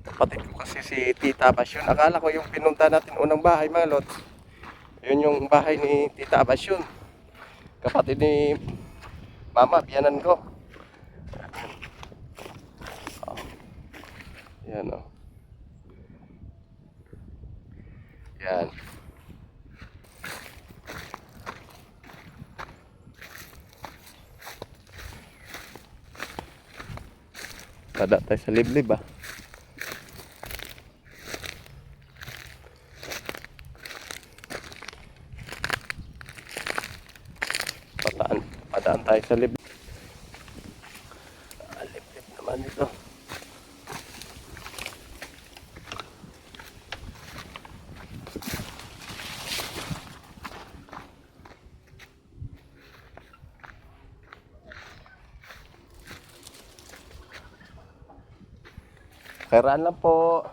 Kapatid ko kasi si Tita Basyon. Akala ko yung pinunta natin unang bahay, mga lods. Yun yung bahay ni Tita Basyon. Kapatid ni Mama, biyanan ko. Yan o. Yan. Tada tayo sa liblib ah. Padaan tayo sa liblib. Liblib naman ito. Karaan lang po.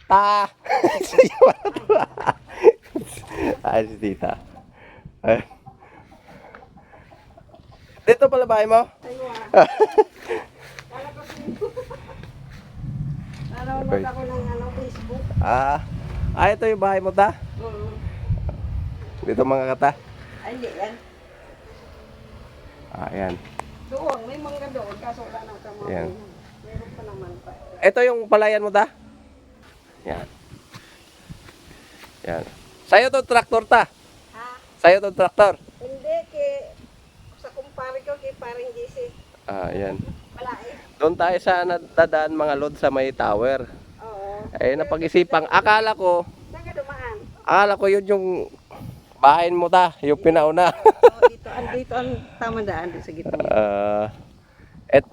Ta! Ay, si Tita. Ay. Dito pala bahay mo? Nanonood ako ng Facebook. Ito yung bahay mo ta? Dito mga kata? Ay, hindi yan. Yan. Doon, may mangga doon. Kaso wala na kamo. Yan. Meron pa naman pa. Ito yung palayan mo ta? Yan. Yan. Sa'yo to traktor ta? Ha? Sa'yo to traktor? Hindi, sa kumpare ko, kay paring GC. Yan. Wala eh. Doon tayo sa nadadaan mga lod sa may tower. Oo. Napag-isipang akala ko Saan ka dumaan? yun yung bahay mo ta, yung pinauna. Oo, dito ang tama daan doon sa gitna.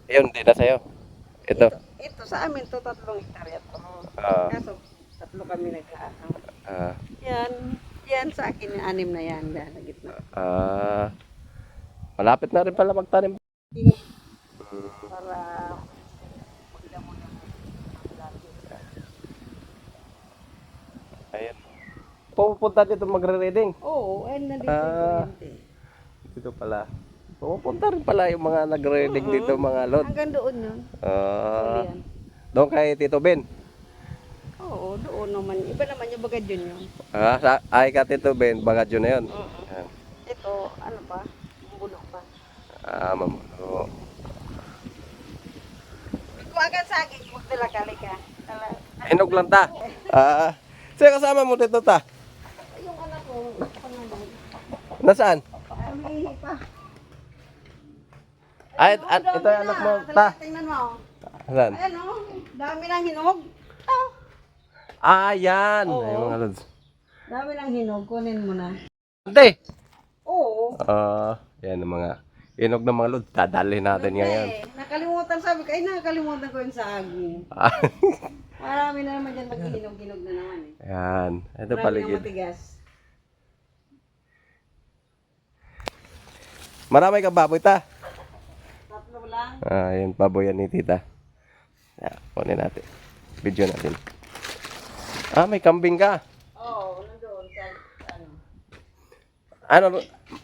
Yun din na sa'yo. Ito. Ito sa amin to 3 hektarya to. Kaso 3 kami naglaang. Yan sa akin yung 6 na yan daan sa gitna. Malapit na rin pala magtanim. Para Ayan. Pupunta dito magre-reading. oo, nandito yung kuryente. Dito pala. Pupunta rin pala yung mga nagre-reading dito mga lod. Hanggang doon yun. Yan. Doon kay Tito Ben. Oo, doon naman. Iba naman yung bagad yun yun. Ay ka Tito Ben, bagadyo na yun. Ayan. Ito, ano pa? Bulok pa. Mamulo. Kuwagan sa akin, huwag nilakali ka. Hinog lang ta. Sino kasama mo dito ta? Yung anak ko, pangalan. Nasaan? Umiihi pa. Ito yung anak mo ta. Tingnan mo. Saan? Ayan o, dami ng hinog. Yan. Oo. Ay mga lods. Dami ng hinog, kunin mo na. Ante. Oo. Yan ang mga hinog ng mga lods. Dadalhin natin ngayon. Nakalimutan sabi ko, ay nakalimutan ko yung saging. Marami na naman dyan maghihinog-hinog na naman eh. Yan. Ito Marami paligid. na matigas. Marami ka baboy ta. 3 lang. Yan baboy yan ni Tita. Kunin natin. Video natin. May kambing ka. Oo, nandoon sa ano.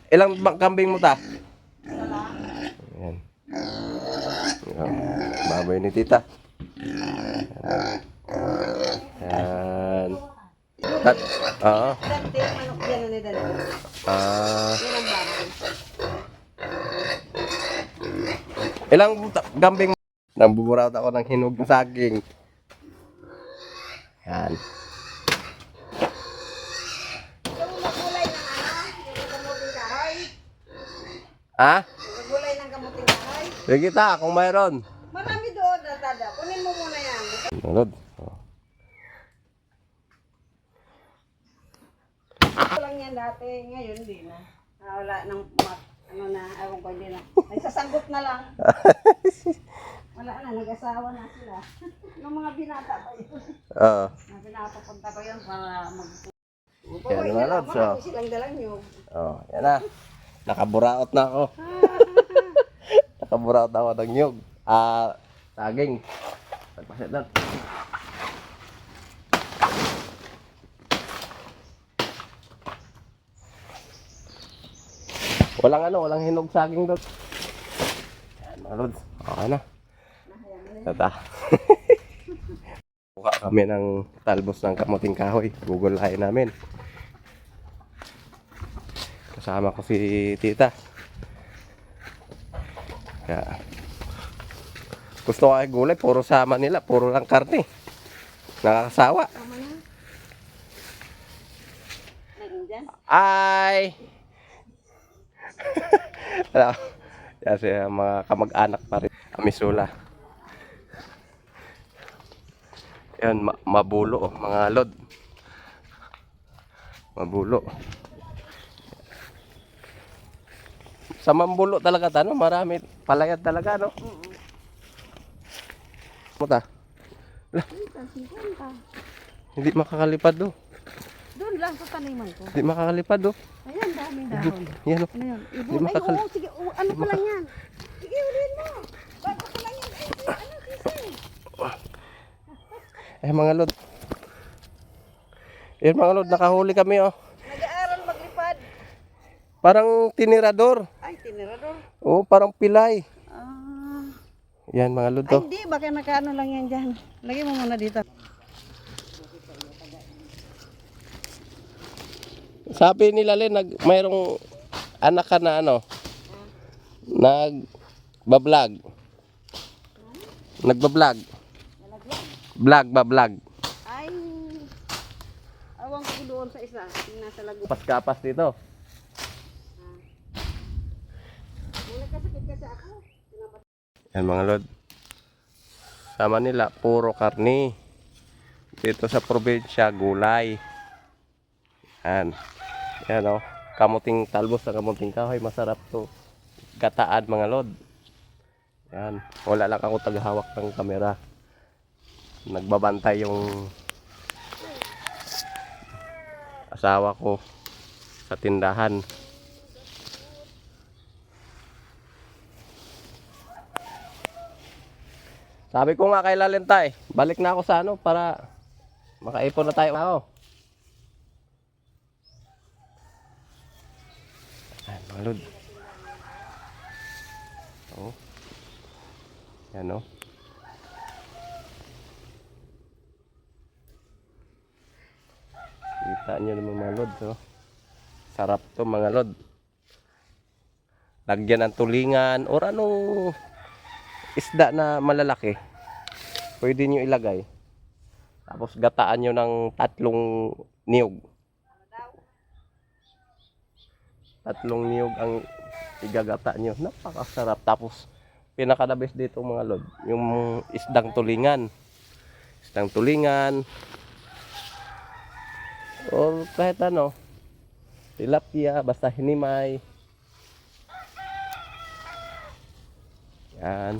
Ilang kambing mo ta? Isa lang. Yan. Baboy ni Tita. Yan. Oo. Dati yung manok dyan na nila. Yan ang baboy. Ilang kambing mo? Nambuburat ako ng hinog ng saging. Yan. Yung magulay ng yung kamuting kahoy. Yung magulay ng kamuting kahoy. Sige ta, kung mayroon. Marami doon, Tada. Kunin mo muna yan. Nalod. Ito lang yan dati. Ngayon, hindi na. Wala nang ewan ko, hindi na. Nagsasanggot na lang. Wala na, nag-asawa na sila. Yung mga binata pa yun. Na pinapapunta ko yun para Yan mga lods. Marami silang dalang nyo. Yan na. Nakaburaot na ako. Nakaburaot na ako ng nyug. Saging. Pagpasit na. Walang hinog saging doon. Yan mga lods. Okay na. Tata. kukuha kami ng talbos ng kamuting kahoy. Gugulahin namin. Kasama ko si tita. Kaya, gusto ko ay gulay, puro sama nila, puro lang karne. Nakakasawa. Tama na. Nandiyan. Ay! Ano? Kasi mga kamag-anak pa rin. Amisula. Yan, mabulo, mga lod. Mabulo. Sa mambulo talaga tano, marami palayad talaga, no? Muta. Hindi makakalipad do. Doon lang sa taniman ko. Hindi makakalipad do. Ayan, daming dahon. Yan, no? Ano yan? Di Ibon. Ay, makakal- oo, sige. Ano pa lang yan? Sige, ulihin mo. Bago pa lang yan. Ay, ano, kasi. Eh, mga lod. Yan, mga lod, nakahuli kami, oh. Nag-aaral maglipad. Parang tinirador. Ay, tinirador. Oh, parang pilay. Ah. Yan, mga lod, Ay, to. hindi. Baka nakaano lang yan dyan. Lagay mo muna dito. Sabi nila Len, mayroong anak ka na ano, nagbablog. Nagbablog. Vlog ba vlog? Ay, awang ko doon sa isa. Yung nasa lago. Kapas-kapas dito. Kung nagkasakit kasi ako. Yan mga lod. Sa Manila, puro karni. Dito sa probinsya, gulay. Yan. Yan o. Kamuting talbos na kamuting kahoy. Masarap to. Gataan mga lod. Yan. Wala lang ako taghawak ng kamera. Nagbabantay yung asawa ko sa tindahan. Sabi ko nga kay Lalentay, balik na ako sa ano para makaipon na tayo. Ako. Ayan, mga lod. Oh. Yan o. Kita nyo naman mga lod. Oh. Sarap to mga lod. Lagyan ng tulingan or anong isda na malalaki. Pwede nyo ilagay. Tapos gataan nyo ng 3 niyog. 3 niyog ang igagata nyo. Napakasarap. Tapos pinakadabis dito mga lod. Yung isdang tulingan. Isdang tulingan. O kahit ano. Tilapia. Basta hinimay. Yan.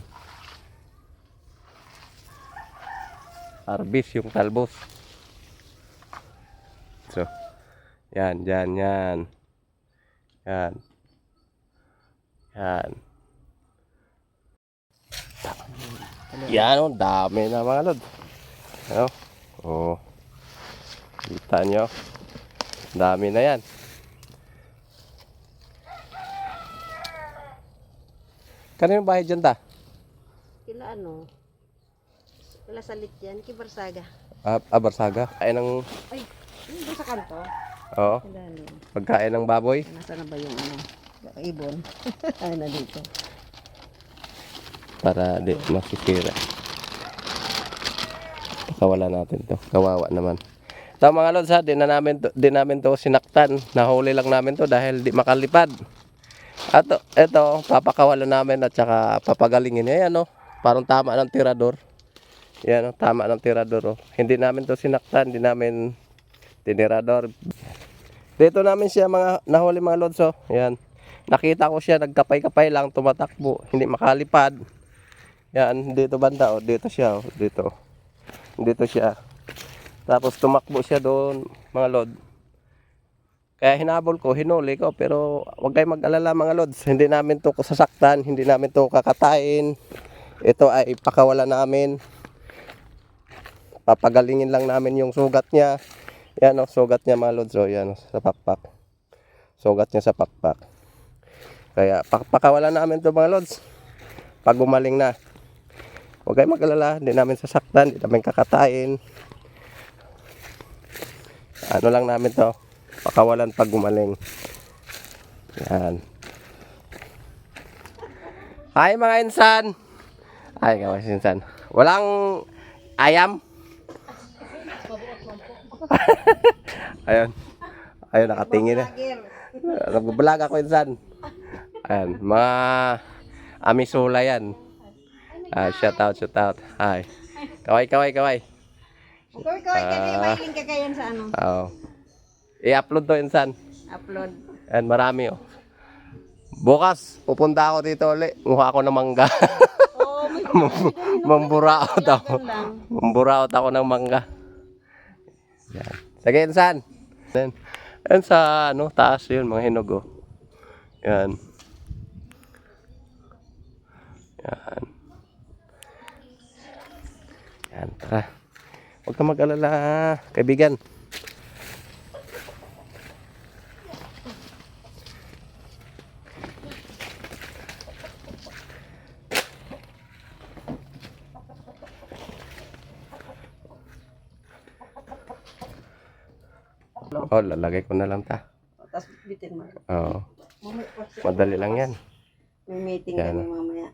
Harvest yung talbos. So, yan. Yan. Yan. Yan o, dami na mga lod. Ano? Oh. Kita nyo. Dami na yan. Kanino bahay dyan ta? Kila ano? Kila salit yan. Kibarsaga. Barsaga. Kain ng... Ay, yun doon sa kanto. Oo. Kila ano? Pagkain ng baboy. Nasaan na ba yung ano? Ibon. Ay, na dito. Para di masisira. Pakawala natin to. Kawawa naman. Ito mga lods ha, di namin to sinaktan. Nahuli lang namin to dahil di makalipad. At ito, papakawalan namin at saka papagalingin. Ayan o, parang tama ng tirador. Ayan o, tama ng tirador o. Hindi namin to sinaktan, hindi namin tinirador. Dito namin siya mga nahuli mga lods o. Ayan, nakita ko siya, nagkapay-kapay lang, tumatakbo, hindi makalipad. Yan, dito banda o, dito siya o, dito. Dito siya. Tapos tumakbo siya doon, mga lod. Kaya hinabol ko, hinuli ko, pero huwag kayong mag-alala mga lods. Hindi namin to sasaktan, hindi namin to kakatain. Ito ay ipakawala namin. Papagalingin lang namin yung sugat niya. Yan o, sugat niya mga lods. O, yan o, sa pakpak. Sugat niya sa pakpak. Kaya pakawala namin to mga lods. Pag gumaling na. Huwag kayong mag-alala, hindi namin sasaktan, hindi namin kakatain. Ano lang namin to, pakawalan pag gumaling. Yan. Hi mga insan. Ay, kawas insan. Walang ayam. Ayun. Ayun, nakatingin na. Vlogger. Nagbablog ako insan. Ayan, mga amisula yan. Shout out, shout out. Hi. Kaway, kaway, kaway. Koy, may link ka kayan sa ano? Oo. I-upload to insan. Upload. Ayan, marami oh. Bukas, pupunta ako dito ulit. Mukha ako ng mangga. Oh, may Mamburaot ako. lang. Mamburaot ako ng mangga. Yan. Sige, insan. Yan sa ano, taas yun, mga hinog oh. Yan. Yan. Yan, tara. Huwag ka mag-alala, kaibigan. Oh, lalagay ko na lang ta. Tapos bitin mo. Oo. Mamaya pa siya. Madali lang yan. May meeting Yan. kami mamaya.